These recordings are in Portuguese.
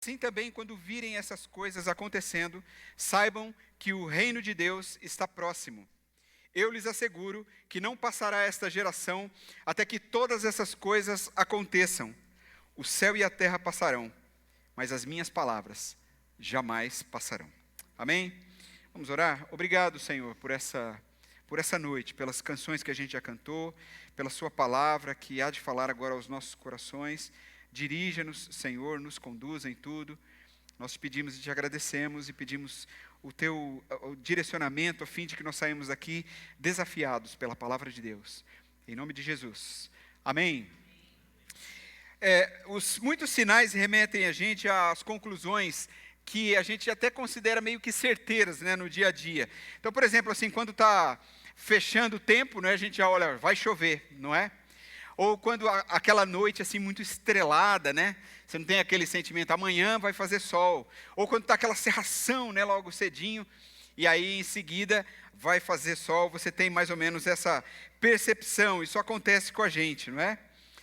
Assim também, quando virem essas coisas acontecendo, saibam que o reino de Deus está próximo. Eu lhes asseguro que não passará esta geração até que todas essas coisas aconteçam. O céu e a terra passarão, mas as minhas palavras jamais passarão. Amém? Vamos orar? Obrigado, Senhor, por essa noite, pelas canções que a gente já cantou, pela sua palavra que há de falar agora aos nossos corações. Dirija-nos, Senhor, nos conduza em tudo. Nós te pedimos e te agradecemos e pedimos o teu direcionamento a fim de que nós saímos daqui desafiados pela palavra de Deus. Em nome de Jesus. Amém. Muitos sinais remetem a gente às conclusões que a gente até considera meio que certeiras, né, no dia a dia. Então, por exemplo, assim, quando está fechando o tempo, né, a gente já olha, vai chover, não é? Ou quando aquela noite assim muito estrelada, né? Você não tem aquele sentimento, amanhã vai fazer sol. Ou quando está aquela cerração, né, logo cedinho, e aí em seguida vai fazer sol, você tem mais ou menos essa percepção. Isso acontece com a gente, não é?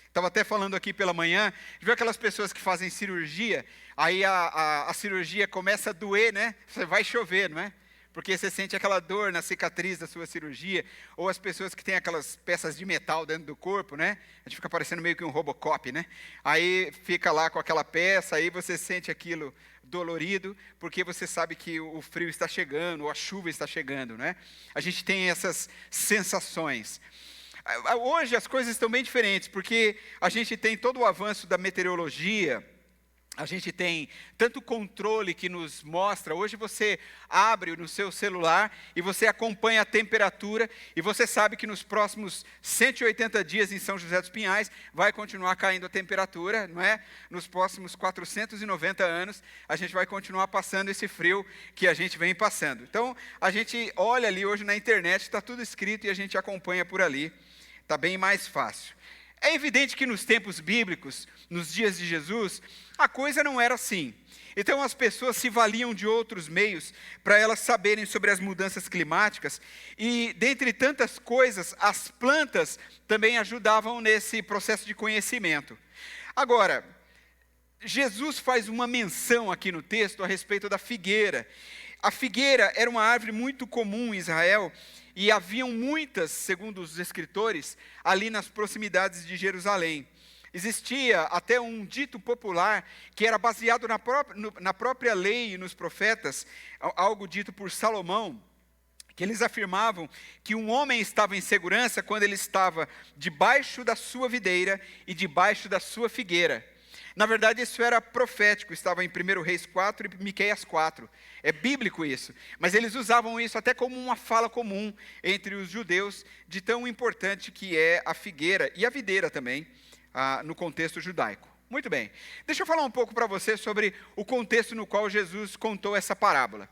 Estava até falando aqui pela manhã, viu aquelas pessoas que fazem cirurgia, aí a cirurgia começa a doer, né? Você vai chover, não é? Porque você sente aquela dor na cicatriz da sua cirurgia, ou as pessoas que têm aquelas peças de metal dentro do corpo, né? A gente fica parecendo meio que um Robocop, né? Aí fica lá com aquela peça, aí você sente aquilo dolorido, porque você sabe que o frio está chegando, ou a chuva está chegando, né? A gente tem essas sensações. Hoje as coisas estão bem diferentes, porque a gente tem todo o avanço da meteorologia. A gente tem tanto controle que nos mostra, hoje você abre no seu celular e você acompanha a temperatura e você sabe que nos próximos 180 dias em São José dos Pinhais vai continuar caindo a temperatura, não é? Nos próximos 490 anos a gente vai continuar passando esse frio que a gente vem passando. Então a gente olha ali hoje na internet, está tudo escrito e a gente acompanha por ali, está bem mais fácil. É evidente que nos tempos bíblicos, nos dias de Jesus, a coisa não era assim. Então as pessoas se valiam de outros meios para elas saberem sobre as mudanças climáticas e, dentre tantas coisas, as plantas também ajudavam nesse processo de conhecimento. Agora, Jesus faz uma menção aqui no texto a respeito da figueira. A figueira era uma árvore muito comum em Israel e haviam muitas, segundo os escritores, ali nas proximidades de Jerusalém. Existia até um dito popular que era baseado na própria lei e nos profetas, algo dito por Salomão, que eles afirmavam que um homem estava em segurança quando ele estava debaixo da sua videira e debaixo da sua figueira. Na verdade, isso era profético, estava em 1 Reis 4 e Miqueias 4. É bíblico isso, mas eles usavam isso até como uma fala comum entre os judeus, de tão importante que é a figueira e a videira também, no contexto judaico. Muito bem, deixa eu falar um pouco para você sobre o contexto no qual Jesus contou essa parábola.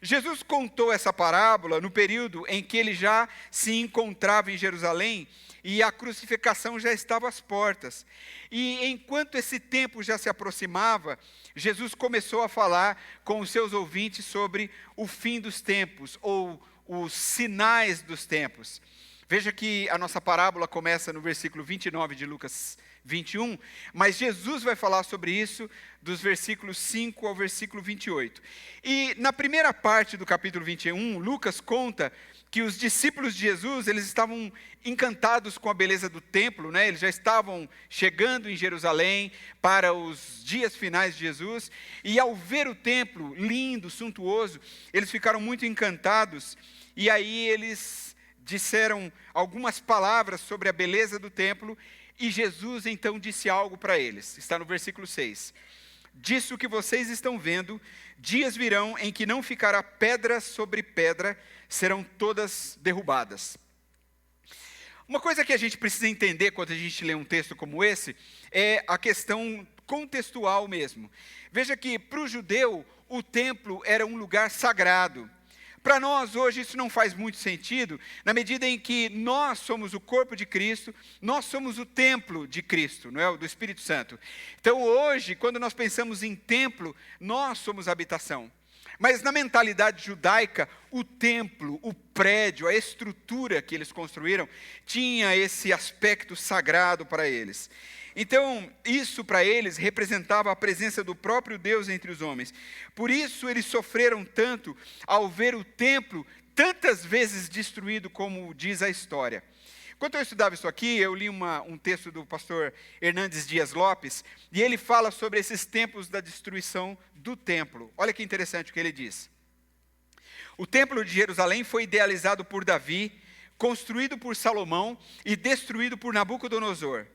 Jesus contou essa parábola no período em que ele já se encontrava em Jerusalém e a crucificação já estava às portas. E enquanto esse tempo já se aproximava, Jesus começou a falar com os seus ouvintes sobre o fim dos tempos, ou os sinais dos tempos. Veja que a nossa parábola começa no versículo 29 de Lucas 21, mas Jesus vai falar sobre isso dos versículos 5 ao versículo 28. E na primeira parte do capítulo 21, Lucas conta que os discípulos de Jesus, eles estavam encantados com a beleza do templo, né? Eles já estavam chegando em Jerusalém para os dias finais de Jesus, e ao ver o templo lindo, suntuoso, eles ficaram muito encantados, e aí eles disseram algumas palavras sobre a beleza do templo, e Jesus então disse algo para eles, está no versículo 6. Disso que vocês estão vendo, dias virão em que não ficará pedra sobre pedra, serão todas derrubadas. Uma coisa que a gente precisa entender quando a gente lê um texto como esse, é a questão contextual mesmo. Veja que para o judeu, o templo era um lugar sagrado. Para nós hoje isso não faz muito sentido, na medida em que nós somos o corpo de Cristo, nós somos o templo de Cristo, não é? Do Espírito Santo. Então hoje, quando nós pensamos em templo, nós somos a habitação. Mas na mentalidade judaica, o templo, o prédio, a estrutura que eles construíram, tinha esse aspecto sagrado para eles. Então, isso para eles representava a presença do próprio Deus entre os homens. Por isso eles sofreram tanto ao ver o templo tantas vezes destruído, como diz a história. Quando eu estudava isso aqui, eu li um texto do pastor Hernandes Dias Lopes, e ele fala sobre esses tempos da destruição do templo. Olha que interessante o que ele diz. O templo de Jerusalém foi idealizado por Davi, construído por Salomão e destruído por Nabucodonosor.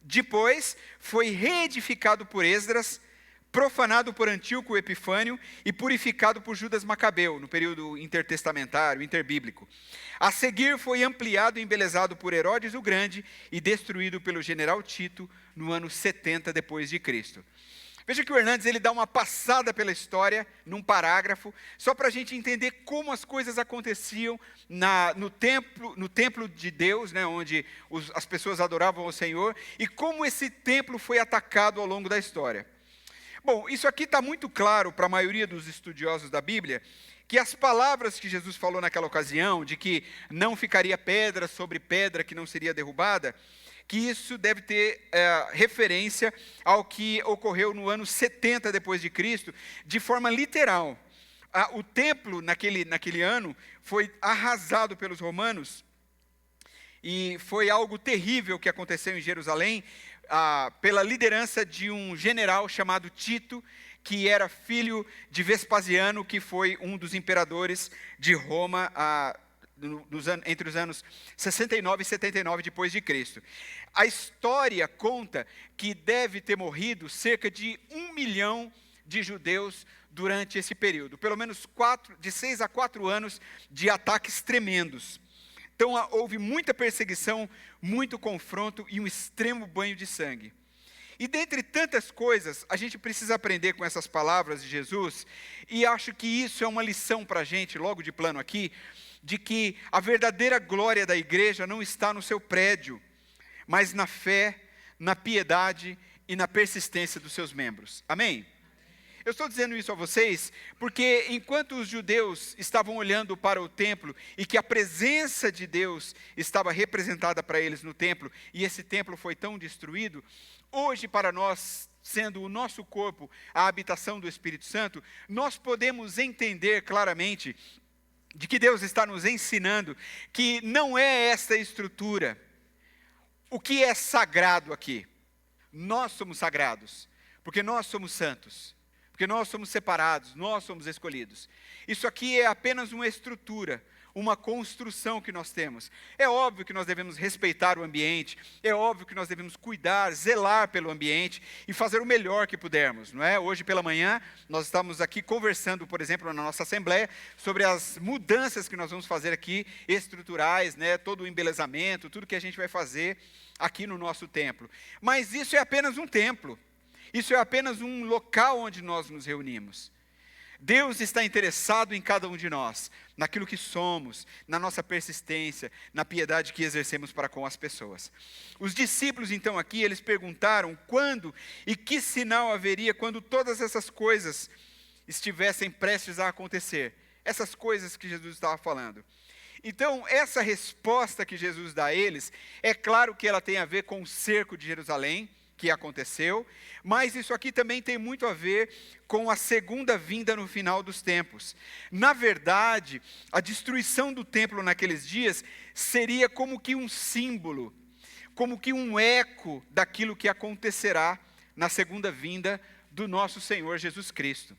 Depois, foi reedificado por Esdras, profanado por Antíoco Epifânio e purificado por Judas Macabeu, no período intertestamentário, interbíblico. A seguir, foi ampliado e embelezado por Herodes o Grande e destruído pelo general Tito no ano 70 depois de Cristo. Veja que o Hernandes ele dá uma passada pela história, num parágrafo, só para a gente entender como as coisas aconteciam no templo de Deus, né, onde as pessoas adoravam o Senhor, e como esse templo foi atacado ao longo da história. Bom, isso aqui está muito claro para a maioria dos estudiosos da Bíblia, que as palavras que Jesus falou naquela ocasião, de que não ficaria pedra sobre pedra que não seria derrubada, que isso deve ter referência ao que ocorreu no ano 70 depois de Cristo, de forma literal. O templo, naquele ano, foi arrasado pelos romanos, e foi algo terrível que aconteceu em Jerusalém, pela liderança de um general chamado Tito, que era filho de Vespasiano, que foi um dos imperadores de Roma entre os anos 69 e 79 depois de Cristo. A história conta que deve ter morrido cerca de 1 milhão de judeus durante esse período, pelo menos de 6 a 4 anos de ataques tremendos. Então houve muita perseguição, muito confronto e um extremo banho de sangue. E dentre tantas coisas, a gente precisa aprender com essas palavras de Jesus, e acho que isso é uma lição para a gente, logo de plano aqui, de que a verdadeira glória da igreja não está no seu prédio, mas na fé, na piedade e na persistência dos seus membros. Amém? Eu estou dizendo isso a vocês porque enquanto os judeus estavam olhando para o templo e que a presença de Deus estava representada para eles no templo, e esse templo foi tão destruído, hoje para nós, sendo o nosso corpo a habitação do Espírito Santo, nós podemos entender claramente de que Deus está nos ensinando que não é esta estrutura. O que é sagrado aqui? Nós somos sagrados, porque nós somos santos. Porque nós somos separados, nós somos escolhidos. Isso aqui é apenas uma estrutura, uma construção que nós temos. É óbvio que nós devemos respeitar o ambiente, é óbvio que nós devemos cuidar, zelar pelo ambiente e fazer o melhor que pudermos, não é? Hoje pela manhã, nós estamos aqui conversando, por exemplo, na nossa assembleia, sobre as mudanças que nós vamos fazer aqui, estruturais, né? Todo o embelezamento, tudo que a gente vai fazer aqui no nosso templo. Mas isso é apenas um templo. Isso é apenas um local onde nós nos reunimos. Deus está interessado em cada um de nós, naquilo que somos, na nossa persistência, na piedade que exercemos para com as pessoas. Os discípulos, então, aqui, eles perguntaram quando e que sinal haveria quando todas essas coisas estivessem prestes a acontecer. Essas coisas que Jesus estava falando. Então, essa resposta que Jesus dá a eles, é claro que ela tem a ver com o cerco de Jerusalém, que aconteceu, mas isso aqui também tem muito a ver com a segunda vinda no final dos tempos. Na verdade, a destruição do templo naqueles dias seria como que um símbolo, como que um eco daquilo que acontecerá na segunda vinda do nosso Senhor Jesus Cristo.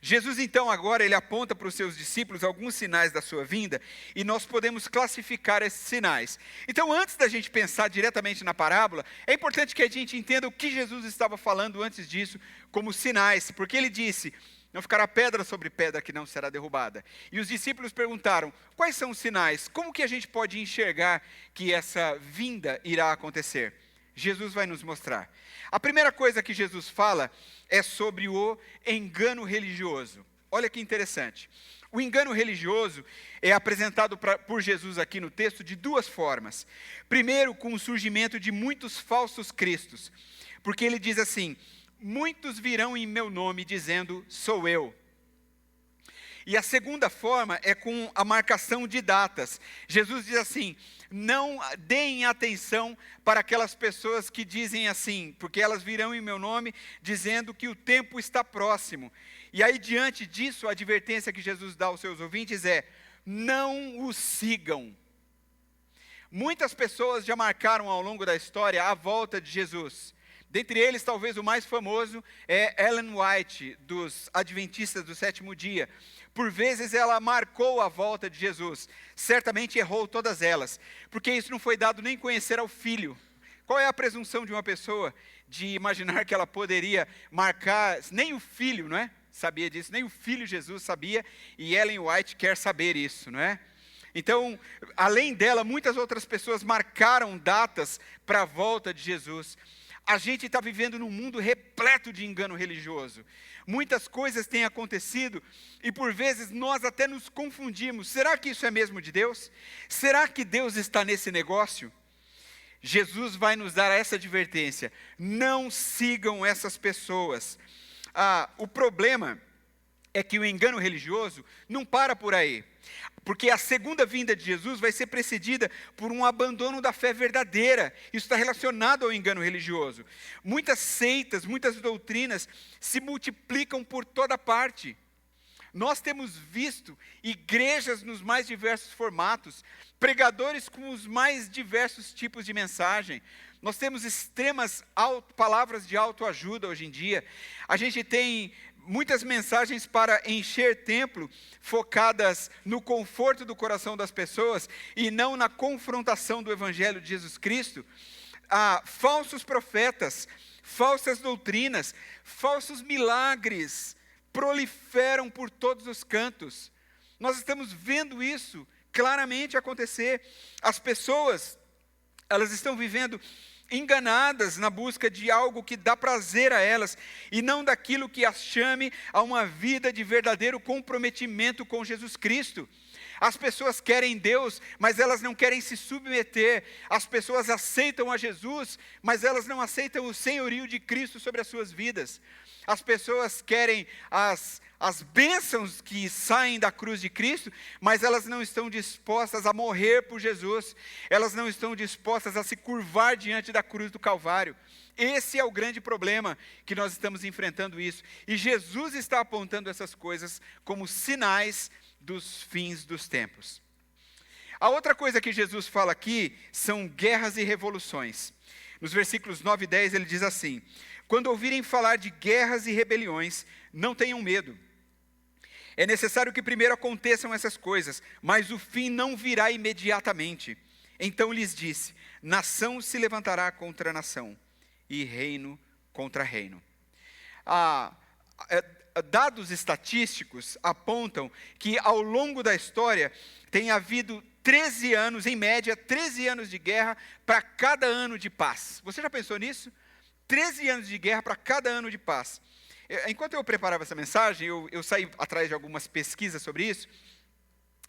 Jesus, então, agora, ele aponta para os seus discípulos alguns sinais da sua vinda, e nós podemos classificar esses sinais. Então, antes da gente pensar diretamente na parábola, é importante que a gente entenda o que Jesus estava falando antes disso, como sinais, porque ele disse, não ficará pedra sobre pedra que não será derrubada. E os discípulos perguntaram, quais são os sinais? Como que a gente pode enxergar que essa vinda irá acontecer? Jesus vai nos mostrar. A primeira coisa que Jesus fala é sobre o engano religioso. Olha que interessante. O engano religioso é apresentado por Jesus aqui no texto de duas formas. Primeiro, com o surgimento de muitos falsos cristos. Porque ele diz assim, muitos virão em meu nome dizendo, sou eu. E a segunda forma é com a marcação de datas. Jesus diz assim: não deem atenção para aquelas pessoas que dizem assim, porque elas virão em meu nome dizendo que o tempo está próximo. E aí, diante disso, a advertência que Jesus dá aos seus ouvintes é: não os sigam. Muitas pessoas já marcaram ao longo da história a volta de Jesus. Dentre eles, talvez o mais famoso é Ellen White, dos Adventistas do Sétimo Dia. Por vezes ela marcou a volta de Jesus. Certamente errou todas elas, porque isso não foi dado nem conhecer ao Filho. Qual é a presunção de uma pessoa de imaginar que ela poderia marcar? Nem o Filho, não é? Sabia disso, nem o Filho Jesus sabia, e Ellen White quer saber isso, não é? Então, além dela, muitas outras pessoas marcaram datas para a volta de Jesus. A gente está vivendo num mundo repleto de engano religioso. Muitas coisas têm acontecido e por vezes nós até nos confundimos. Será que isso é mesmo de Deus? Será que Deus está nesse negócio? Jesus vai nos dar essa advertência: não sigam essas pessoas. O problema é que o engano religioso não para por aí. Porque a segunda vinda de Jesus vai ser precedida por um abandono da fé verdadeira. Isso está relacionado ao engano religioso. Muitas seitas, muitas doutrinas se multiplicam por toda parte. Nós temos visto igrejas nos mais diversos formatos, pregadores com os mais diversos tipos de mensagem. Nós temos extremas palavras de autoajuda hoje em dia. A gente tem muitas mensagens para encher templo, focadas no conforto do coração das pessoas e não na confrontação do Evangelho de Jesus Cristo. Falsos profetas, falsas doutrinas, falsos milagres proliferam por todos os cantos. Nós estamos vendo isso claramente acontecer. As pessoas, elas estão vivendo enganadas na busca de algo que dá prazer a elas, e não daquilo que as chame a uma vida de verdadeiro comprometimento com Jesus Cristo. As pessoas querem Deus, mas elas não querem se submeter. As pessoas aceitam a Jesus, mas elas não aceitam o senhorio de Cristo sobre as suas vidas. As pessoas querem as bênçãos que saem da cruz de Cristo, mas elas não estão dispostas a morrer por Jesus. Elas não estão dispostas a se curvar diante da cruz do Calvário. Esse é o grande problema que nós estamos enfrentando isso. E Jesus está apontando essas coisas como sinais dos fins dos tempos. A outra coisa que Jesus fala aqui são guerras e revoluções. Nos versículos 9 e 10 ele diz assim: quando ouvirem falar de guerras e rebeliões, não tenham medo. É necessário que primeiro aconteçam essas coisas, mas o fim não virá imediatamente. Então lhes disse: nação se levantará contra nação, e reino contra reino. Dados estatísticos apontam que ao longo da história tem havido 13 anos, em média, 13 anos de guerra para cada ano de paz. Você já pensou nisso? 13 anos de guerra para cada ano de paz. Enquanto eu preparava essa mensagem, eu saí atrás de algumas pesquisas sobre isso,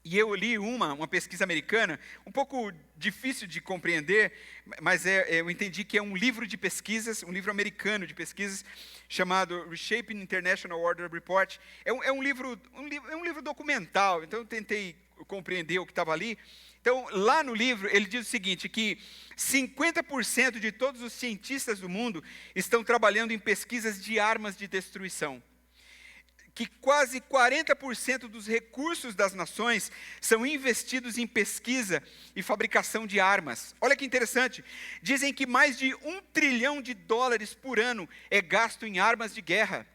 e eu li uma pesquisa americana, um pouco difícil de compreender, mas eu entendi que é um livro de pesquisas, um livro americano de pesquisas, chamado Reshaping International Order Report. É um livro documental, então eu tentei compreender o que estava ali. Então, lá no livro, ele diz o seguinte, que 50% de todos os cientistas do mundo estão trabalhando em pesquisas de armas de destruição. Que quase 40% dos recursos das nações são investidos em pesquisa e fabricação de armas. Olha que interessante, dizem que mais de $1 trilhão por ano é gasto em armas de guerra.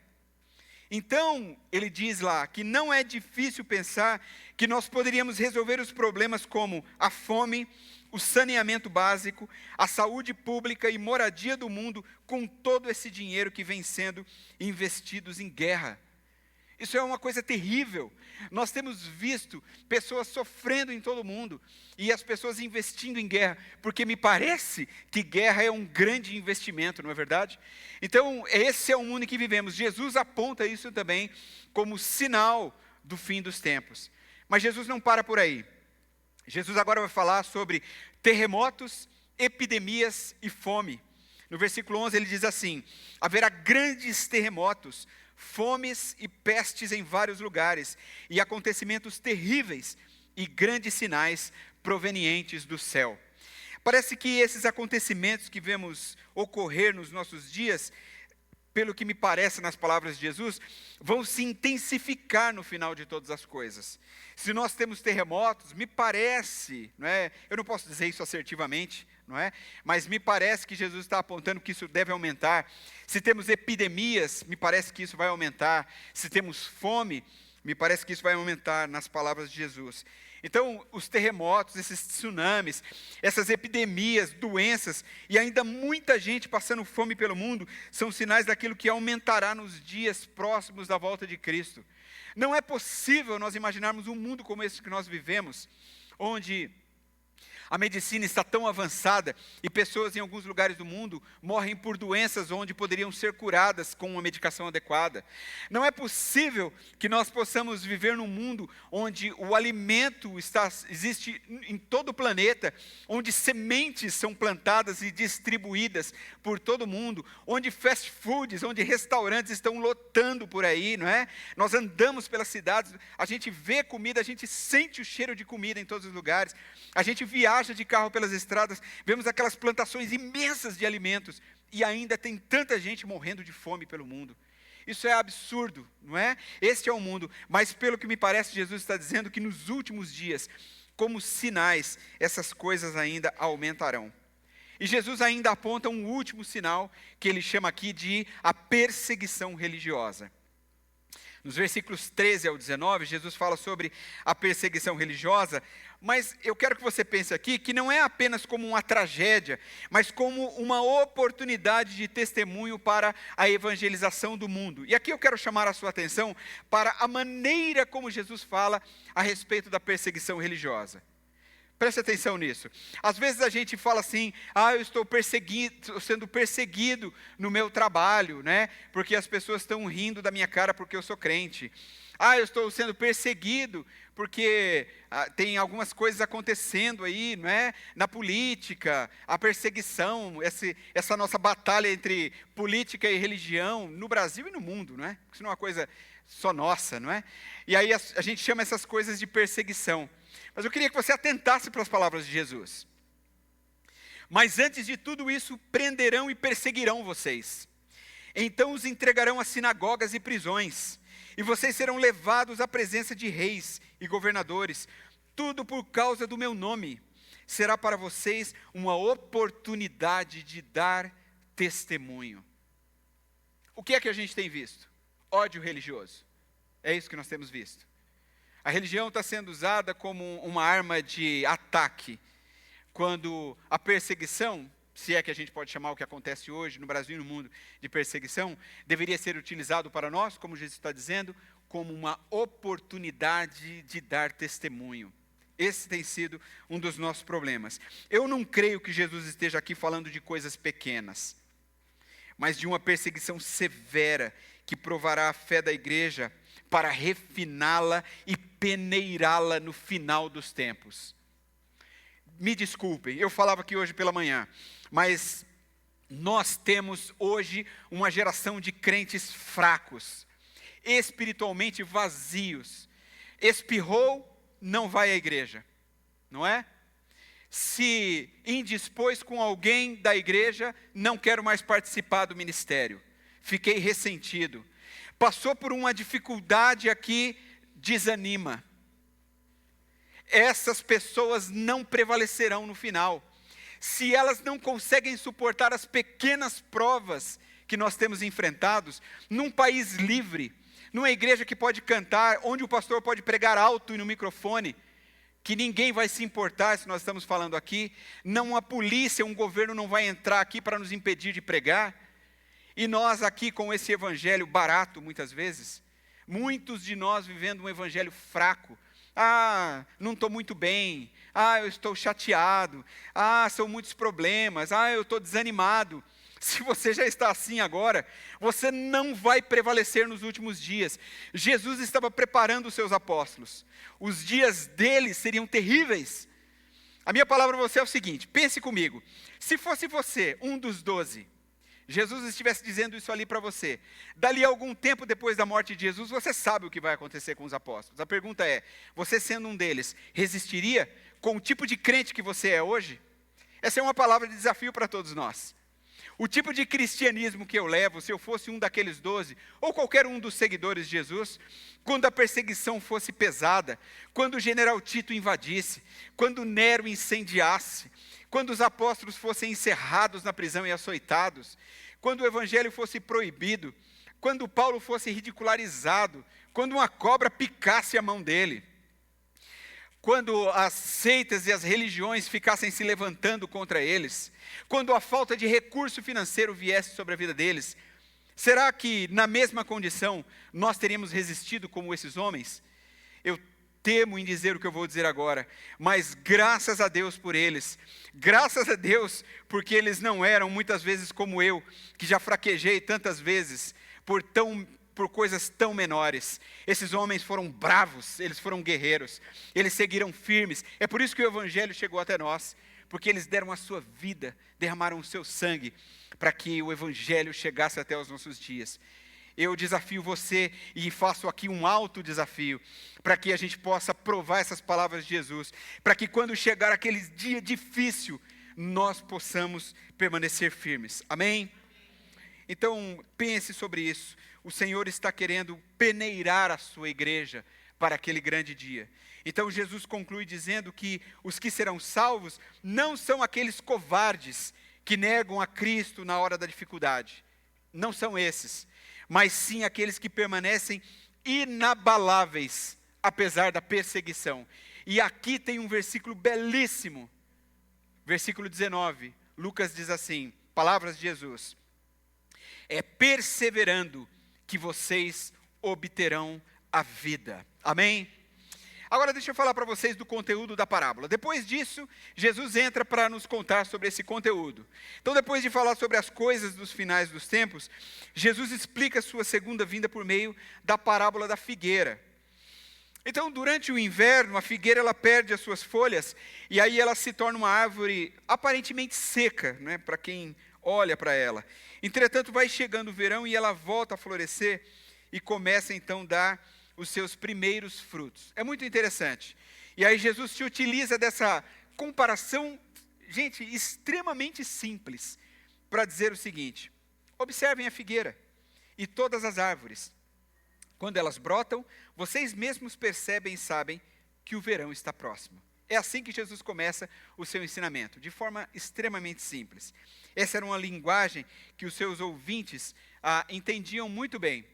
Então, ele diz lá que não é difícil pensar que nós poderíamos resolver os problemas como a fome, o saneamento básico, a saúde pública e moradia do mundo com todo esse dinheiro que vem sendo investidos em guerra. Isso é uma coisa terrível. Nós temos visto pessoas sofrendo em todo o mundo e as pessoas investindo em guerra, porque me parece que guerra é um grande investimento, não é verdade? Então, esse é o mundo em que vivemos. Jesus aponta isso também como sinal do fim dos tempos. Mas Jesus não para por aí. Jesus agora vai falar sobre terremotos, epidemias e fome. No versículo 11 ele diz assim: haverá grandes terremotos, fomes e pestes em vários lugares, e acontecimentos terríveis e grandes sinais provenientes do céu. Parece que esses acontecimentos que vemos ocorrer nos nossos dias, pelo que me parece nas palavras de Jesus, vão se intensificar no final de todas as coisas. Se nós temos terremotos, me parece, não é? Eu não posso dizer isso assertivamente, não é? Mas me parece que Jesus está apontando que isso deve aumentar. Se temos epidemias, me parece que isso vai aumentar. Se temos fome, me parece que isso vai aumentar nas palavras de Jesus. Então, os terremotos, esses tsunamis, essas epidemias, doenças e ainda muita gente passando fome pelo mundo são sinais daquilo que aumentará nos dias próximos da volta de Cristo. Não é possível nós imaginarmos um mundo como esse que nós vivemos, onde a medicina está tão avançada e pessoas em alguns lugares do mundo morrem por doenças onde poderiam ser curadas com uma medicação adequada. Não é possível que nós possamos viver num mundo onde o alimento existe em todo o planeta, onde sementes são plantadas e distribuídas por todo o mundo, onde fast foods, onde restaurantes estão lotando por aí, não é? Nós andamos pelas cidades, a gente vê comida, a gente sente o cheiro de comida em todos os lugares, a gente viaja de carro pelas estradas, vemos aquelas plantações imensas de alimentos e ainda tem tanta gente morrendo de fome pelo mundo. Isso é absurdo, não é? Este é o mundo, mas pelo que me parece, Jesus está dizendo que nos últimos dias, como sinais, essas coisas ainda aumentarão. E Jesus ainda aponta um último sinal, que ele chama aqui de a perseguição religiosa. Nos versículos 13 ao 19, Jesus fala sobre a perseguição religiosa, mas eu quero que você pense aqui que não é apenas como uma tragédia, mas como uma oportunidade de testemunho para a evangelização do mundo. E aqui eu quero chamar a sua atenção para a maneira como Jesus fala a respeito da perseguição religiosa. Preste atenção nisso. Às vezes a gente fala assim, eu estou sendo perseguido no meu trabalho, né? Porque as pessoas estão rindo da minha cara porque eu sou crente. Eu estou sendo perseguido porque tem algumas coisas acontecendo aí, não é? Na política, a perseguição, essa nossa batalha entre política e religião no Brasil e no mundo, não é? Isso não é uma coisa só nossa, não é? E aí a gente chama essas coisas de perseguição. Mas eu queria que você atentasse para as palavras de Jesus. Mas antes de tudo isso, prenderão e perseguirão vocês. Então os entregarão às sinagogas e prisões. E vocês serão levados à presença de reis e governadores. Tudo por causa do meu nome. Será para vocês uma oportunidade de dar testemunho. O que é que a gente tem visto? Ódio religioso. É isso que nós temos visto. A religião está sendo usada como uma arma de ataque, quando a perseguição, se é que a gente pode chamar o que acontece hoje no Brasil e no mundo de perseguição, deveria ser utilizado para nós, como Jesus está dizendo, como uma oportunidade de dar testemunho. Esse tem sido um dos nossos problemas. Eu não creio que Jesus esteja aqui falando de coisas pequenas, mas de uma perseguição severa que provará a fé da igreja para refiná-la e peneirá-la no final dos tempos. Me desculpem, eu falava aqui hoje pela manhã, mas nós temos hoje uma geração de crentes fracos, espiritualmente vazios. Espirrou, não vai à igreja, não é? Se indispôs com alguém da igreja, não quero mais participar do ministério. Fiquei ressentido. Passou por uma dificuldade aqui, desanima. Essas pessoas não prevalecerão no final. Se elas não conseguem suportar as pequenas provas que nós temos enfrentados, num país livre, numa igreja que pode cantar, onde o pastor pode pregar alto e no microfone, que ninguém vai se importar se nós estamos falando aqui, não a polícia, um governo não vai entrar aqui para nos impedir de pregar. E nós aqui com esse evangelho barato, muitas vezes, muitos de nós vivendo um evangelho fraco. Não estou muito bem. Eu estou chateado. São muitos problemas. Eu estou desanimado. Se você já está assim agora, você não vai prevalecer nos últimos dias. Jesus estava preparando os seus apóstolos. Os dias deles seriam terríveis. A minha palavra para você é o seguinte, pense comigo. Se fosse você, um dos 12, Jesus estivesse dizendo isso ali para você, dali a algum tempo depois da morte de Jesus, você sabe o que vai acontecer com os apóstolos. A pergunta é, você sendo um deles, resistiria com o tipo de crente que você é hoje? Essa é uma palavra de desafio para todos nós. O tipo de cristianismo que eu levo, se eu fosse um daqueles 12, ou qualquer um dos seguidores de Jesus, quando a perseguição fosse pesada, quando o general Tito invadisse, quando Nero incendiasse, quando os apóstolos fossem encerrados na prisão e açoitados, quando o evangelho fosse proibido, quando Paulo fosse ridicularizado, quando uma cobra picasse a mão dele, quando as seitas e as religiões ficassem se levantando contra eles, quando a falta de recurso financeiro viesse sobre a vida deles, será que na mesma condição nós teríamos resistido como esses homens? Eu temo em dizer o que eu vou dizer agora, mas graças a Deus por eles, graças a Deus porque eles não eram muitas vezes como eu, que já fraquejei tantas vezes por coisas tão menores. Esses homens foram bravos, eles foram guerreiros, eles seguiram firmes. É por isso que o evangelho chegou até nós, porque eles deram a sua vida, derramaram o seu sangue, para que o evangelho chegasse até os nossos dias. Eu desafio você e faço aqui um alto desafio, para que a gente possa provar essas palavras de Jesus, para que quando chegar aquele dia difícil, nós possamos permanecer firmes. Amém? Então, pense sobre isso. O Senhor está querendo peneirar a sua igreja para aquele grande dia. Então, Jesus conclui dizendo que os que serão salvos não são aqueles covardes que negam a Cristo na hora da dificuldade. Não são esses, mas sim aqueles que permanecem inabaláveis, apesar da perseguição. E aqui tem um versículo belíssimo, versículo 19, Lucas diz assim, palavras de Jesus: é perseverando que vocês obterão a vida. Amém? Agora deixa eu falar para vocês do conteúdo da parábola. Depois disso, Jesus entra para nos contar sobre esse conteúdo. Então, depois de falar sobre as coisas dos finais dos tempos, Jesus explica a sua segunda vinda por meio da parábola da figueira. Então, durante o inverno, a figueira ela perde as suas folhas e aí ela se torna uma árvore aparentemente seca, né, para quem olha para ela. Entretanto, vai chegando o verão e ela volta a florescer e começa então a dar os seus primeiros frutos. É muito interessante. E aí Jesus se utiliza dessa comparação, gente, extremamente simples, para dizer o seguinte: observem a figueira e todas as árvores. Quando elas brotam, vocês mesmos percebem e sabem que o verão está próximo. É assim que Jesus começa o seu ensinamento, de forma extremamente simples. Essa era uma linguagem que os seus ouvintes entendiam muito bem.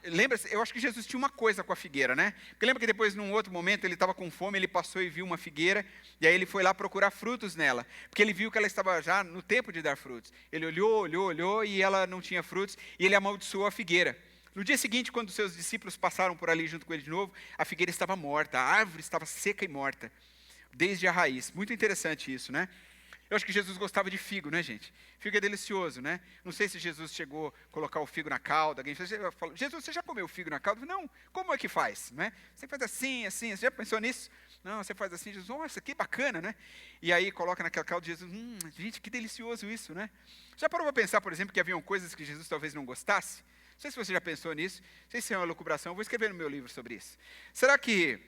Lembra-se, eu acho que Jesus tinha uma coisa com a figueira, né? Porque lembra que depois, num outro momento, ele estava com fome, ele passou e viu uma figueira, e aí ele foi lá procurar frutos nela, porque ele viu que ela estava já no tempo de dar frutos. Ele olhou, e ela não tinha frutos, e ele amaldiçoou a figueira. No dia seguinte, quando os seus discípulos passaram por ali junto com ele de novo, a figueira estava morta, a árvore estava seca e morta, desde a raiz. Muito interessante isso, né? Eu acho que Jesus gostava de figo, né, gente? Figo é delicioso, né? Não sei se Jesus chegou a colocar o figo na calda. Alguém falou: Jesus, você já comeu figo na calda? Não, como é que faz? Né? Você faz assim, assim. Você já pensou nisso? Não, você faz assim. Jesus, nossa, que bacana, né? E aí coloca naquela calda, Jesus, gente, que delicioso isso, né? Já parou para pensar, por exemplo, que haviam coisas que Jesus talvez não gostasse? Não sei se você já pensou nisso. Não sei se é uma lucubração. Eu vou escrever no meu livro sobre isso. Será que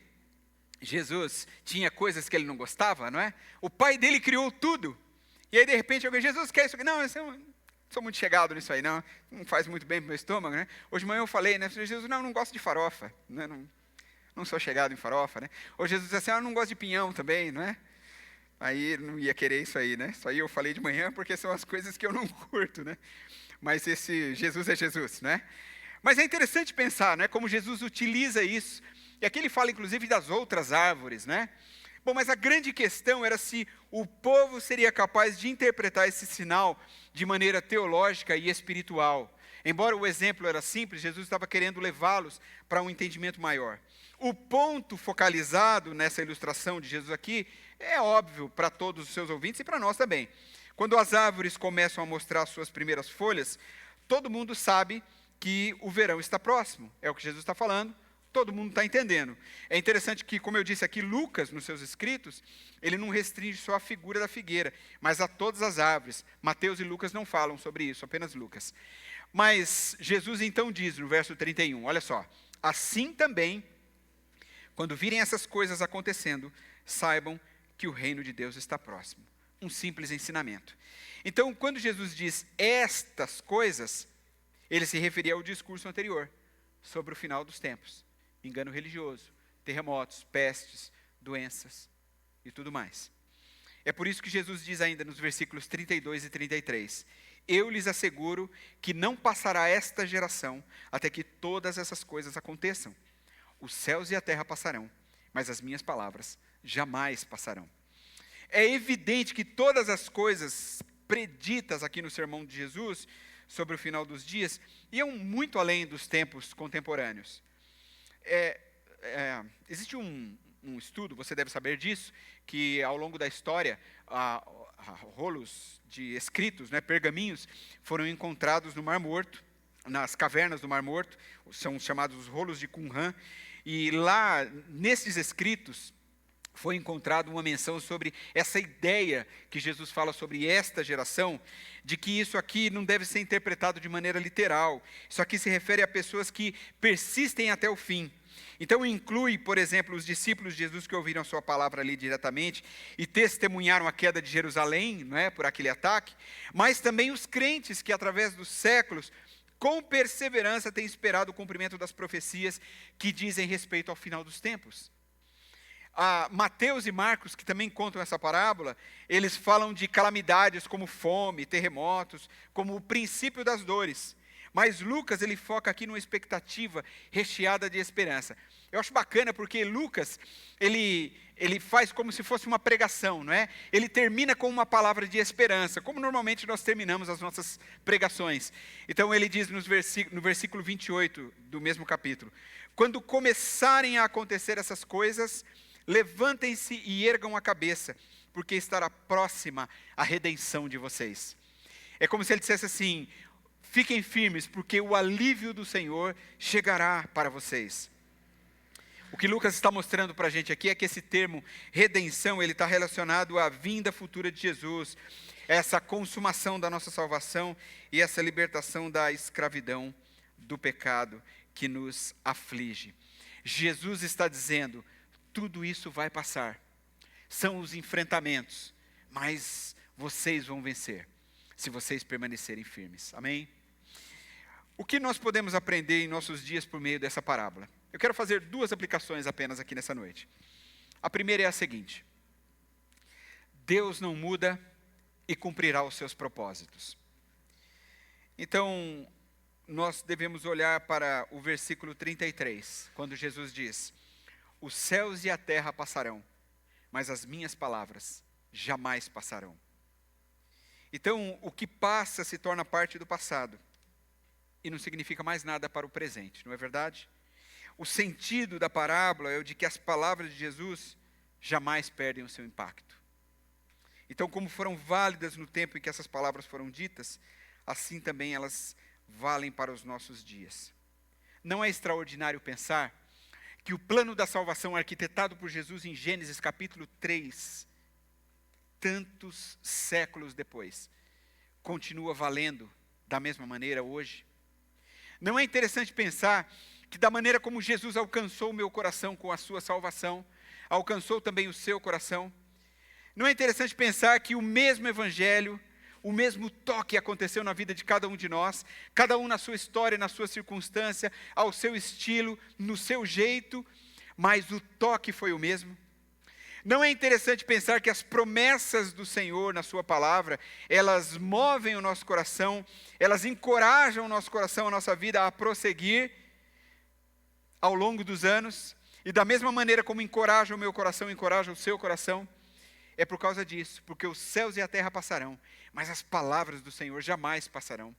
Jesus tinha coisas que ele não gostava, não é? O pai dele criou tudo. E aí, de repente, alguém, Jesus, quer isso aqui? Não, eu não sou muito chegado nisso aí, não faz muito bem para o meu estômago, né? Hoje de manhã eu falei, né? Jesus, não gosto de farofa, né? Não sou chegado em farofa, né? Ou Jesus disse assim, eu não gosto de pinhão também, não é? Aí não ia querer isso aí, né? Isso aí eu falei de manhã porque são as coisas que eu não curto, né? Mas esse Jesus é Jesus, né? Mas é interessante pensar, né? Como Jesus utiliza isso. E aqui ele fala, inclusive, das outras árvores, né? Bom, mas a grande questão era se o povo seria capaz de interpretar esse sinal de maneira teológica e espiritual. Embora o exemplo era simples, Jesus estava querendo levá-los para um entendimento maior. O ponto focalizado nessa ilustração de Jesus aqui é óbvio para todos os seus ouvintes e para nós também. Quando as árvores começam a mostrar suas primeiras folhas, todo mundo sabe que o verão está próximo. É o que Jesus está falando. todo mundo está entendendo. É interessante que, como eu disse aqui, Lucas, nos seus escritos, ele não restringe só a figura da figueira, mas a todas as árvores. Mateus e Lucas não falam sobre isso, apenas Lucas. Mas Jesus então diz, no verso 31, olha só, assim também, quando virem essas coisas acontecendo, saibam que o reino de Deus está próximo. Um simples ensinamento. Então, quando Jesus diz estas coisas, ele se referia ao discurso anterior, sobre o final dos tempos. Engano religioso, terremotos, pestes, doenças e tudo mais. É por isso que Jesus diz ainda nos versículos 32 e 33, eu lhes asseguro que não passará esta geração até que todas essas coisas aconteçam. Os céus e a terra passarão, mas as minhas palavras jamais passarão. É evidente que todas as coisas preditas aqui no sermão de Jesus sobre o final dos dias iam muito além dos tempos contemporâneos. Existe um estudo, você deve saber disso, que ao longo da história, rolos de escritos, pergaminhos, foram encontrados no Mar Morto, nas cavernas do Mar Morto, são chamados os rolos de Qumran, e lá, nesses escritos, foi encontrado uma menção sobre essa ideia que Jesus fala sobre esta geração, de que isso aqui não deve ser interpretado de maneira literal. Isso aqui se refere a pessoas que persistem até o fim. Então inclui, por exemplo, os discípulos de Jesus que ouviram a sua palavra ali diretamente e testemunharam a queda de Jerusalém, por aquele ataque, mas também os crentes que através dos séculos, com perseverança, têm esperado o cumprimento das profecias que dizem respeito ao final dos tempos. Mateus e Marcos, que também contam essa parábola, eles falam de calamidades como fome, terremotos, como o princípio das dores. Mas Lucas, ele foca aqui numa expectativa recheada de esperança. Eu acho bacana porque Lucas, ele faz como se fosse uma pregação, não é? Ele termina com uma palavra de esperança, como normalmente nós terminamos as nossas pregações. Então ele diz no versículo 28 do mesmo capítulo, quando começarem a acontecer essas coisas, levantem-se e ergam a cabeça, porque estará próxima a redenção de vocês. É como se ele dissesse assim, fiquem firmes, porque o alívio do Senhor chegará para vocês. O que Lucas está mostrando para a gente aqui é que esse termo redenção, ele está relacionado à vinda futura de Jesus, essa consumação da nossa salvação e essa libertação da escravidão do pecado que nos aflige. Jesus está dizendo, tudo isso vai passar, são os enfrentamentos, mas vocês vão vencer, se vocês permanecerem firmes, amém? O que nós podemos aprender em nossos dias por meio dessa parábola? Eu quero fazer 2 aplicações apenas aqui nessa noite. A primeira é a seguinte, Deus não muda e cumprirá os seus propósitos. Então, nós devemos olhar para o versículo 33, quando Jesus diz, os céus e a terra passarão, mas as minhas palavras jamais passarão. Então, o que passa se torna parte do passado e não significa mais nada para o presente, não é verdade? O sentido da parábola é o de que as palavras de Jesus jamais perdem o seu impacto. Então, como foram válidas no tempo em que essas palavras foram ditas, assim também elas valem para os nossos dias. Não é extraordinário pensar que o plano da salvação arquitetado por Jesus em Gênesis capítulo 3, tantos séculos depois, continua valendo da mesma maneira hoje? Não é interessante pensar que da maneira como Jesus alcançou o meu coração com a sua salvação, alcançou também o seu coração? Não é interessante pensar que o mesmo evangelho, o mesmo toque aconteceu na vida de cada um de nós, cada um na sua história, na sua circunstância, ao seu estilo, no seu jeito, mas o toque foi o mesmo? Não é interessante pensar que as promessas do Senhor na sua palavra, elas movem o nosso coração, elas encorajam o nosso coração, a nossa vida a prosseguir ao longo dos anos, e da mesma maneira como encoraja o meu coração, encoraja o seu coração? É por causa disso, porque os céus e a terra passarão, mas as palavras do Senhor jamais passarão.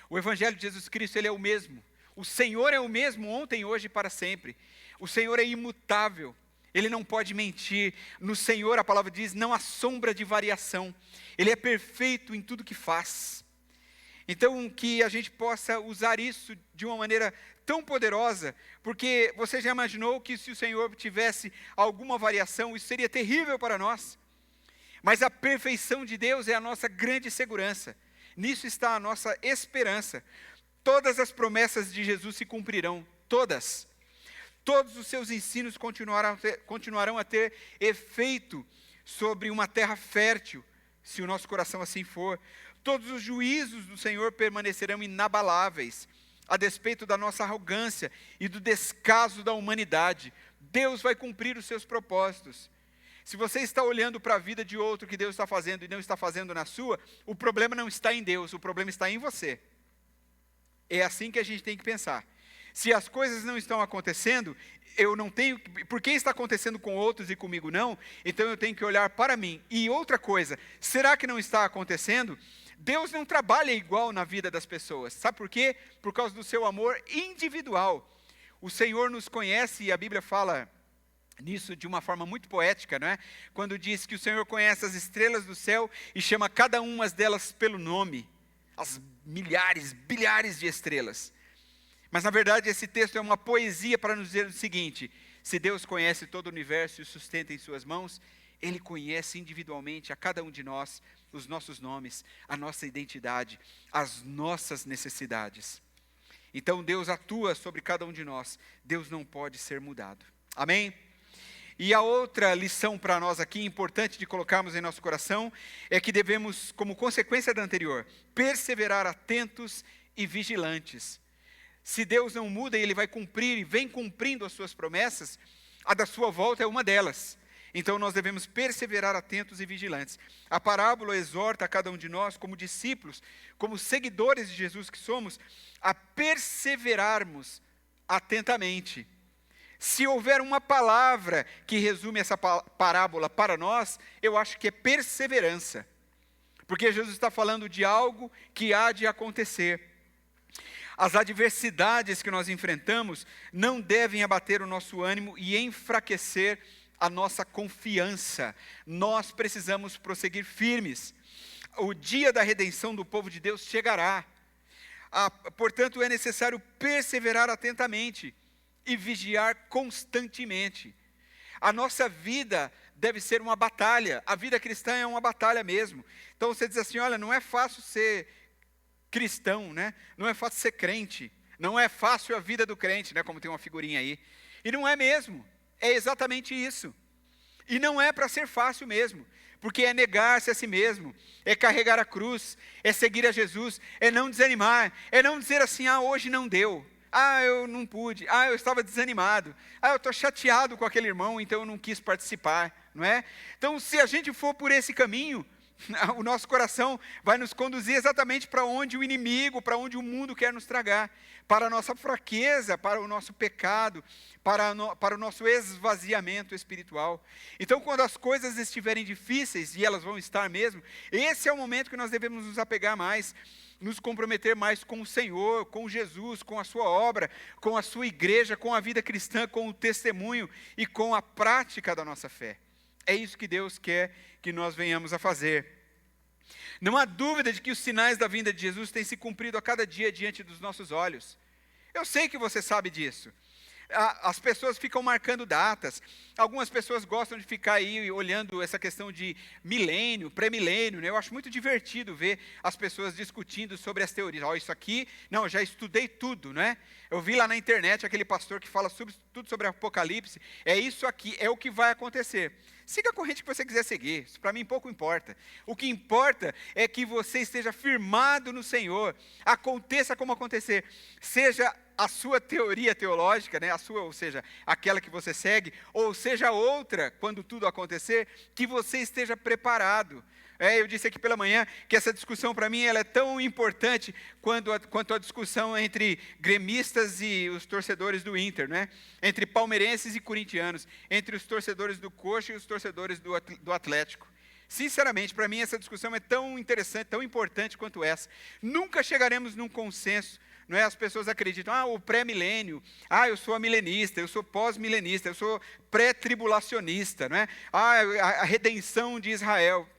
O Evangelho de Jesus Cristo, ele é o mesmo. O Senhor é o mesmo ontem, hoje e para sempre. O Senhor é imutável, Ele não pode mentir. No Senhor, a palavra diz, não há sombra de variação. Ele é perfeito em tudo que faz. Então, que a gente possa usar isso de uma maneira tão poderosa, porque você já imaginou que se o Senhor tivesse alguma variação, isso seria terrível para nós. Mas a perfeição de Deus é a nossa grande segurança. Nisso está a nossa esperança. Todas as promessas de Jesus se cumprirão, todas. Todos os seus ensinos continuarão a ter efeito sobre uma terra fértil, se o nosso coração assim for. Todos os juízos do Senhor permanecerão inabaláveis, a despeito da nossa arrogância e do descaso da humanidade. Deus vai cumprir os seus propósitos. Se você está olhando para a vida de outro que Deus está fazendo e não está fazendo na sua, o problema não está em Deus, o problema está em você. É assim que a gente tem que pensar. Se as coisas não estão acontecendo, eu não tenho, por que está acontecendo com outros e comigo não? Então eu tenho que olhar para mim. E outra coisa, será que não está acontecendo? Deus não trabalha igual na vida das pessoas. Sabe por quê? Por causa do seu amor individual. O Senhor nos conhece e a Bíblia fala nisso de uma forma muito poética, não é? Quando diz que o Senhor conhece as estrelas do céu e chama cada uma delas pelo nome. As milhares, bilhares de estrelas. Mas na verdade esse texto é uma poesia para nos dizer o seguinte: se Deus conhece todo o universo e o sustenta em suas mãos, Ele conhece individualmente a cada um de nós, os nossos nomes, a nossa identidade, as nossas necessidades. Então Deus atua sobre cada um de nós, Deus não pode ser mudado. Amém? E a outra lição para nós aqui, importante de colocarmos em nosso coração, é que devemos, como consequência da anterior, perseverar atentos e vigilantes. Se Deus não muda e Ele vai cumprir e vem cumprindo as suas promessas, a da sua volta é uma delas. Então nós devemos perseverar atentos e vigilantes. A parábola exorta a cada um de nós, como discípulos, como seguidores de Jesus que somos, a perseverarmos atentamente. Se houver uma palavra que resume essa parábola para nós, eu acho que é perseverança. Porque Jesus está falando de algo que há de acontecer. As adversidades que nós enfrentamos não devem abater o nosso ânimo e enfraquecer a nossa confiança. Nós precisamos prosseguir firmes. O dia da redenção do povo de Deus chegará. Portanto, é necessário perseverar atentamente e vigiar constantemente. A nossa vida deve ser uma batalha. A vida cristã é uma batalha mesmo. Então você diz assim, olha, não é fácil ser cristão, né? Não é fácil ser crente. Não é fácil a vida do crente, né? Como tem uma figurinha aí. E não é mesmo. É exatamente isso. E não é para ser fácil mesmo. Porque é negar-se a si mesmo, é carregar a cruz, é seguir a Jesus, é não desanimar, é não dizer assim, hoje não deu. Eu não pude, eu estava desanimado, eu estou chateado com aquele irmão, então eu não quis participar, não é? Então, se a gente for por esse caminho, o nosso coração vai nos conduzir exatamente para onde o inimigo, para onde o mundo quer nos tragar, para a nossa fraqueza, para o nosso pecado, para o nosso esvaziamento espiritual. Então, quando as coisas estiverem difíceis, e elas vão estar mesmo, esse é o momento que nós devemos nos apegar mais, nos comprometer mais com o Senhor, com Jesus, com a sua obra, com a sua igreja, com a vida cristã, com o testemunho e com a prática da nossa fé. É isso que Deus quer que nós venhamos a fazer. Não há dúvida de que os sinais da vinda de Jesus têm se cumprido a cada dia diante dos nossos olhos. Eu sei que você sabe disso. As pessoas ficam marcando datas. Algumas pessoas gostam de ficar aí olhando essa questão de milênio, pré-milênio, né? Eu acho muito divertido ver as pessoas discutindo sobre as teorias. Isso aqui, não, eu já estudei tudo, né? Eu vi lá na internet aquele pastor que fala tudo sobre Apocalipse. É isso aqui, é o que vai acontecer. Siga a corrente que você quiser seguir, isso para mim pouco importa. O que importa é que você esteja firmado no Senhor, aconteça como acontecer, seja a sua teoria teológica, né, a sua, ou seja, aquela que você segue, ou seja outra, quando tudo acontecer, que você esteja preparado. Eu disse aqui pela manhã que essa discussão para mim ela é tão importante quanto a discussão entre gremistas e os torcedores do Inter, né? Entre palmeirenses e corintianos, entre os torcedores do Coxa e os torcedores do Atlético. Sinceramente, para mim essa discussão é tão interessante, tão importante quanto essa. Nunca chegaremos num consenso. Não é? As pessoas acreditam, o pré-milênio, eu sou milenista, eu sou pós-milenista, eu sou pré-tribulacionista, não é? A redenção de Israel.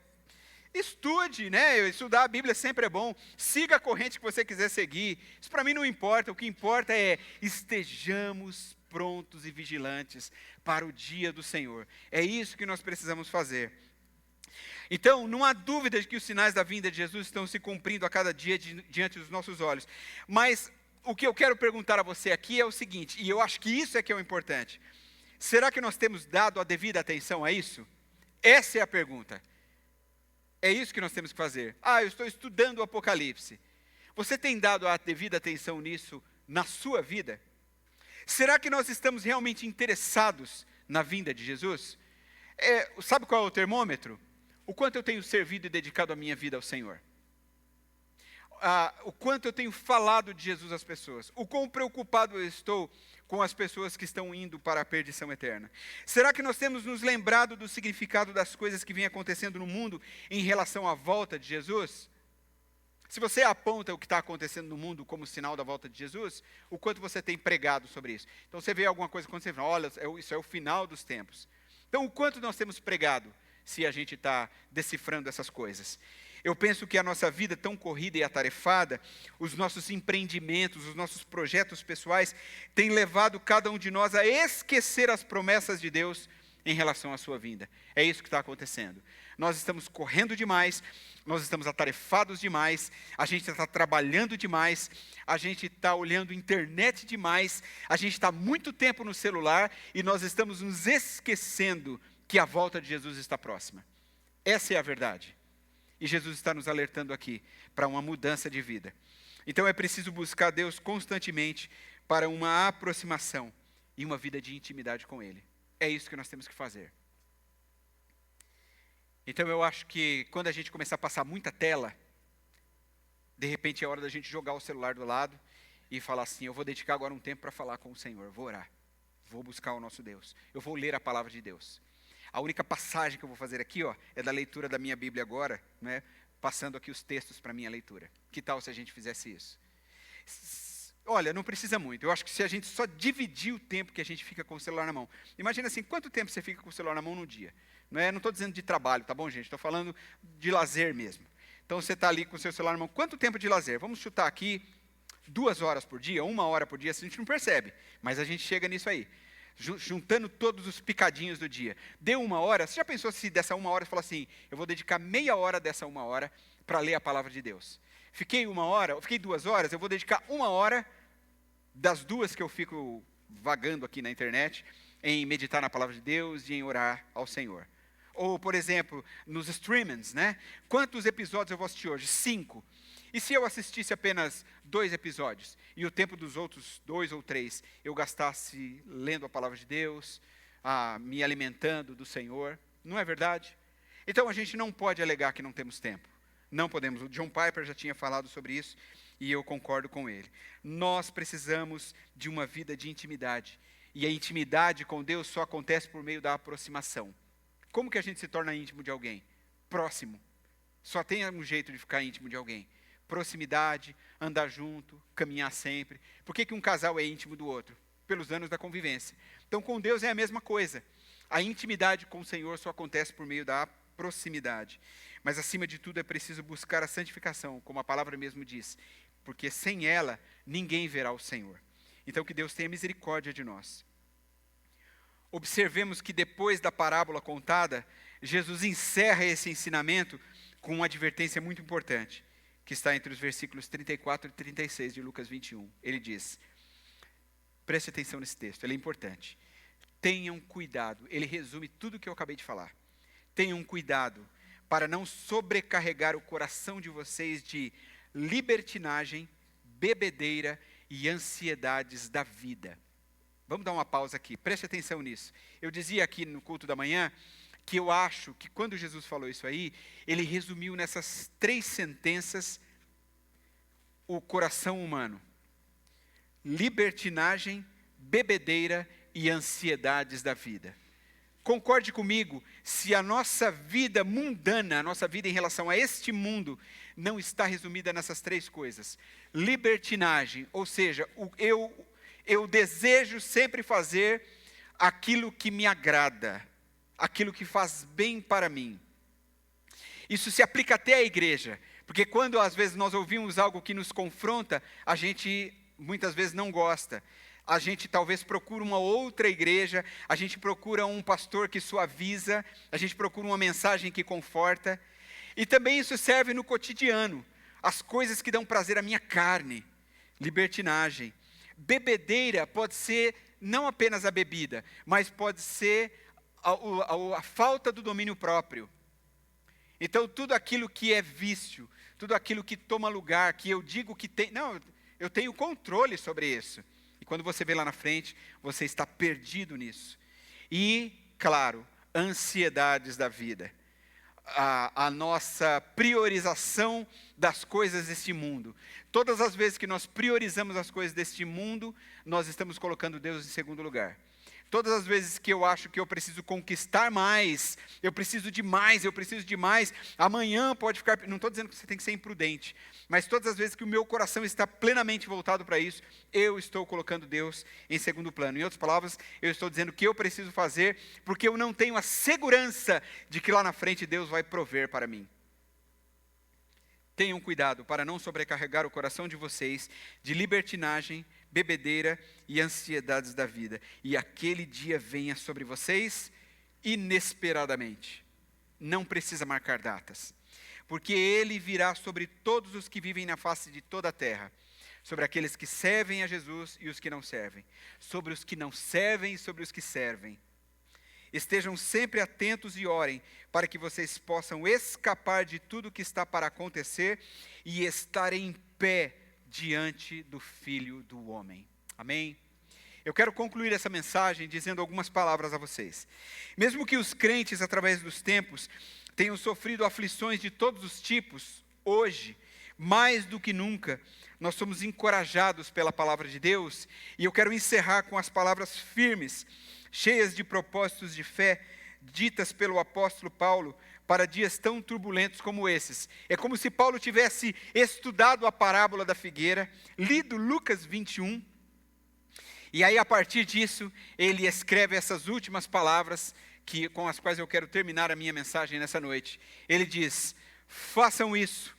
Estude, né? Estudar a Bíblia sempre é bom. Siga a corrente que você quiser seguir. Isso para mim não importa. O que importa é estejamos prontos e vigilantes para o dia do Senhor. É isso que nós precisamos fazer. Então, não há dúvida de que os sinais da vinda de Jesus estão se cumprindo a cada dia diante dos nossos olhos. Mas o que eu quero perguntar a você aqui é o seguinte, e eu acho que isso é que é o importante. Será que nós temos dado a devida atenção a isso? Essa é a pergunta. É isso que nós temos que fazer. Eu estou estudando o Apocalipse. Você tem dado a devida atenção nisso na sua vida? Será que nós estamos realmente interessados na vinda de Jesus? Sabe qual é o termômetro? O quanto eu tenho servido e dedicado a minha vida ao Senhor. O quanto eu tenho falado de Jesus às pessoas. O quão preocupado eu estou com as pessoas que estão indo para a perdição eterna. Será que nós temos nos lembrado do significado das coisas que vêm acontecendo no mundo em relação à volta de Jesus? Se você aponta o que está acontecendo no mundo como sinal da volta de Jesus, o quanto você tem pregado sobre isso? Então você vê alguma coisa acontecendo, olha, isso é o final dos tempos. Então o quanto nós temos pregado se a gente está decifrando essas coisas? Eu penso que a nossa vida tão corrida e atarefada, os nossos empreendimentos, os nossos projetos pessoais, têm levado cada um de nós a esquecer as promessas de Deus em relação à sua vinda. É isso que está acontecendo. Nós estamos correndo demais, nós estamos atarefados demais, a gente está trabalhando demais, a gente está olhando internet demais, a gente está muito tempo no celular e nós estamos nos esquecendo que a volta de Jesus está próxima. Essa é a verdade. E Jesus está nos alertando aqui para uma mudança de vida. Então é preciso buscar Deus constantemente para uma aproximação e uma vida de intimidade com Ele. É isso que nós temos que fazer. Então eu acho que quando a gente começar a passar muita tela, de repente é hora da gente jogar o celular do lado e falar assim, eu vou dedicar agora um tempo para falar com o Senhor, eu vou orar, vou buscar o nosso Deus, eu vou ler a palavra de Deus. A única passagem que eu vou fazer aqui, é da leitura da minha Bíblia agora, né, passando aqui os textos para a minha leitura. Que tal se a gente fizesse isso? Olha, não precisa muito. Eu acho que se a gente só dividir o tempo que a gente fica com o celular na mão. Imagina assim, quanto tempo você fica com o celular na mão no dia? Não estou dizendo de trabalho, tá bom, gente? Estou falando de lazer mesmo. Então, você está ali com o seu celular na mão. Quanto tempo de lazer? Vamos chutar aqui 2 horas por dia, 1 hora por dia, a gente não percebe. Mas a gente chega nisso aí. Juntando todos os picadinhos do dia. Deu 1 hora, você já pensou se dessa 1 hora, você fala assim, eu vou dedicar meia hora dessa 1 hora para ler a palavra de Deus. Fiquei 2 horas, eu vou dedicar 1 hora das 2 que eu fico vagando aqui na internet, em meditar na palavra de Deus e em orar ao Senhor. Ou, por exemplo, nos streamings, né? Quantos episódios eu vou assistir hoje? 5. E se eu assistisse apenas 2 episódios, e o tempo dos outros 2 ou 3, eu gastasse lendo a palavra de Deus, me alimentando do Senhor, não é verdade? Então a gente não pode alegar que não temos tempo. Não podemos. O John Piper já tinha falado sobre isso, e eu concordo com ele. Nós precisamos de uma vida de intimidade, e a intimidade com Deus só acontece por meio da aproximação. Como que a gente se torna íntimo de alguém? Próximo. Só tem um jeito de ficar íntimo de alguém. Proximidade, andar junto, caminhar sempre. Por que um casal é íntimo do outro? Pelos anos da convivência. Então, com Deus é a mesma coisa. A intimidade com o Senhor só acontece por meio da proximidade. Mas, acima de tudo, é preciso buscar a santificação, como a palavra mesmo diz. Porque sem ela, ninguém verá o Senhor. Então, que Deus tenha misericórdia de nós. Observemos que depois da parábola contada, Jesus encerra esse ensinamento com uma advertência muito importante, que está entre os versículos 34 e 36 de Lucas 21. Ele diz, preste atenção nesse texto, ele é importante. Tenham cuidado, ele resume tudo o que eu acabei de falar. Tenham cuidado para não sobrecarregar o coração de vocês de libertinagem, bebedeira e ansiedades da vida. Vamos dar uma pausa aqui, preste atenção nisso. Eu dizia aqui no culto da manhã, que eu acho que quando Jesus falou isso aí, ele resumiu nessas 3 sentenças o coração humano. Libertinagem, bebedeira e ansiedades da vida. Concorde comigo, se a nossa vida mundana, a nossa vida em relação a este mundo, não está resumida nessas 3 coisas. Libertinagem, ou seja, eu desejo sempre fazer aquilo que me agrada, aquilo que faz bem para mim. Isso se aplica até à igreja, porque quando às vezes nós ouvimos algo que nos confronta, a gente muitas vezes não gosta. A gente talvez procura uma outra igreja, a gente procura um pastor que suaviza, a gente procura uma mensagem que conforta. E também isso serve no cotidiano, as coisas que dão prazer à minha carne, libertinagem. Bebedeira pode ser não apenas a bebida, mas pode ser a falta do domínio próprio. Então tudo aquilo que é vício, tudo aquilo que toma lugar, que eu digo que tem, não, eu tenho controle sobre isso. E quando você vê lá na frente, você está perdido nisso. E, claro, ansiedades da vida. A nossa priorização das coisas deste mundo. Todas as vezes que nós priorizamos as coisas deste mundo, nós estamos colocando Deus em segundo lugar. Todas as vezes que eu acho que eu preciso conquistar mais, eu preciso de mais, amanhã pode ficar, não estou dizendo que você tem que ser imprudente, mas todas as vezes que o meu coração está plenamente voltado para isso, eu estou colocando Deus em segundo plano. Em outras palavras, eu estou dizendo que eu preciso fazer, porque eu não tenho a segurança de que lá na frente Deus vai prover para mim. Tenham cuidado para não sobrecarregar o coração de vocês de libertinagem, bebedeira e ansiedades da vida. E aquele dia venha sobre vocês inesperadamente. Não precisa marcar datas. Porque ele virá sobre todos os que vivem na face de toda a terra. Sobre aqueles que servem a Jesus e os que não servem. Sobre os que não servem e sobre os que servem. Estejam sempre atentos e orem, para que vocês possam escapar de tudo que está para acontecer e estar em pé diante do Filho do Homem. Amém? Eu quero concluir essa mensagem dizendo algumas palavras a vocês. Mesmo que os crentes, através dos tempos, tenham sofrido aflições de todos os tipos, hoje, mais do que nunca, nós somos encorajados pela palavra de Deus, e eu quero encerrar com as palavras firmes, cheias de propósitos de fé, ditas pelo apóstolo Paulo, para dias tão turbulentos como esses. É como se Paulo tivesse estudado a parábola da figueira, lido Lucas 21, e aí a partir disso, ele escreve essas últimas palavras, com as quais eu quero terminar a minha mensagem nessa noite. Ele diz: façam isso,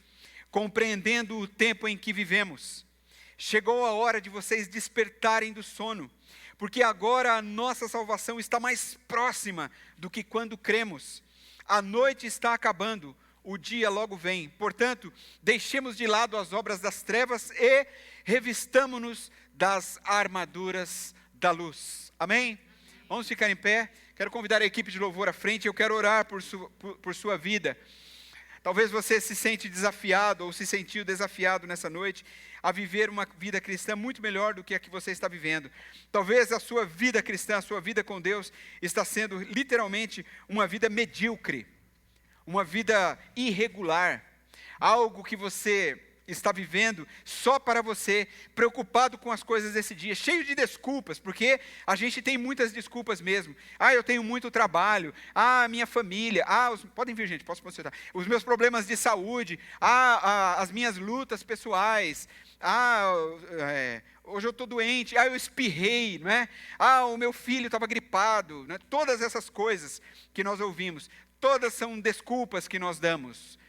compreendendo o tempo em que vivemos. Chegou a hora de vocês despertarem do sono, porque agora a nossa salvação está mais próxima do que quando cremos. A noite está acabando, o dia logo vem. Portanto, deixemos de lado as obras das trevas e revistamo-nos das armaduras da luz. Amém? Vamos ficar em pé. Quero convidar a equipe de louvor à frente. Eu quero orar por sua vida. Talvez você se sente desafiado ou se sentiu desafiado nessa noite a viver uma vida cristã muito melhor do que a que você está vivendo. Talvez a sua vida cristã, a sua vida com Deus, está sendo literalmente uma vida medíocre, uma vida irregular, algo que você está vivendo só para você, preocupado com as coisas desse dia, cheio de desculpas, porque a gente tem muitas desculpas mesmo. Eu tenho muito trabalho, minha família, podem vir gente, posso consultar, os meus problemas de saúde, as minhas lutas pessoais, hoje eu estou doente, eu espirrei, não é? O meu filho estava gripado, né? Todas essas coisas que nós ouvimos, todas são desculpas que nós damos.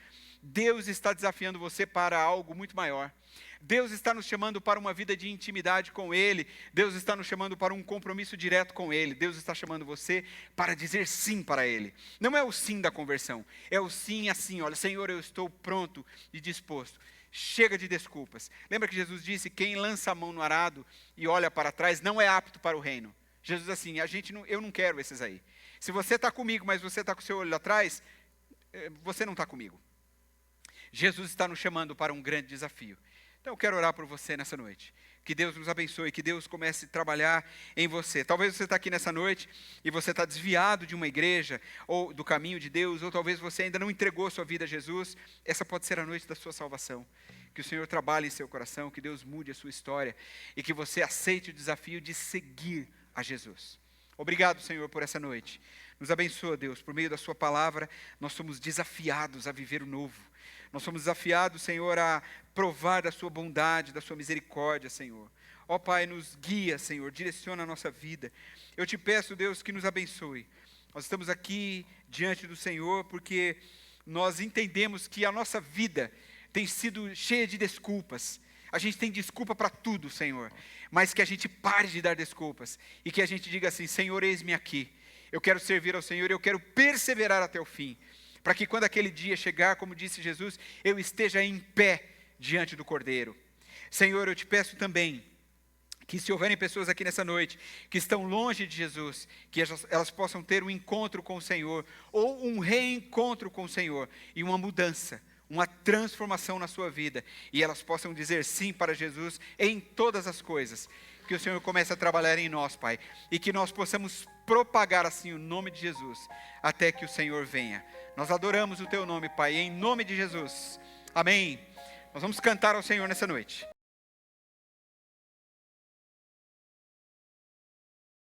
Deus está desafiando você para algo muito maior. Deus está nos chamando para uma vida de intimidade com Ele. Deus está nos chamando para um compromisso direto com Ele. Deus está chamando você para dizer sim para Ele. Não é o sim da conversão, é o sim assim, olha, Senhor, eu estou pronto e disposto. Chega de desculpas. Lembra que Jesus disse, quem lança a mão no arado e olha para trás não é apto para o reino. Jesus assim, eu não quero esses aí. Se você está comigo, mas você está com o seu olho atrás, você não está comigo. Jesus está nos chamando para um grande desafio. Então eu quero orar por você nessa noite. Que Deus nos abençoe, que Deus comece a trabalhar em você. Talvez você está aqui nessa noite e você está desviado de uma igreja ou do caminho de Deus, ou talvez você ainda não entregou sua vida a Jesus. Essa pode ser a noite da sua salvação. Que o Senhor trabalhe em seu coração, que Deus mude a sua história e que você aceite o desafio de seguir a Jesus. Obrigado, Senhor, por essa noite. Nos abençoa, Deus, por meio da sua palavra, nós somos desafiados a viver o novo. Nós somos desafiados, Senhor, a provar da sua bondade, da sua misericórdia, Senhor. Ó Pai, nos guia, Senhor, direciona a nossa vida. Eu te peço, Deus, que nos abençoe. Nós estamos aqui diante do Senhor porque nós entendemos que a nossa vida tem sido cheia de desculpas. A gente tem desculpa para tudo, Senhor. Mas que a gente pare de dar desculpas. E que a gente diga assim, Senhor, eis-me aqui. Eu quero servir ao Senhor, eu quero perseverar até o fim. Para que quando aquele dia chegar, como disse Jesus, eu esteja em pé diante do Cordeiro. Senhor, eu te peço também, que se houverem pessoas aqui nessa noite, que estão longe de Jesus, que elas possam ter um encontro com o Senhor, ou um reencontro com o Senhor, e uma mudança, uma transformação na sua vida, e elas possam dizer sim para Jesus em todas as coisas. Que o Senhor comece a trabalhar em nós, Pai, e que nós possamos propagar assim o nome de Jesus, até que o Senhor venha. Nós adoramos o Teu nome, Pai, em nome de Jesus. Amém. Nós vamos cantar ao Senhor nessa noite.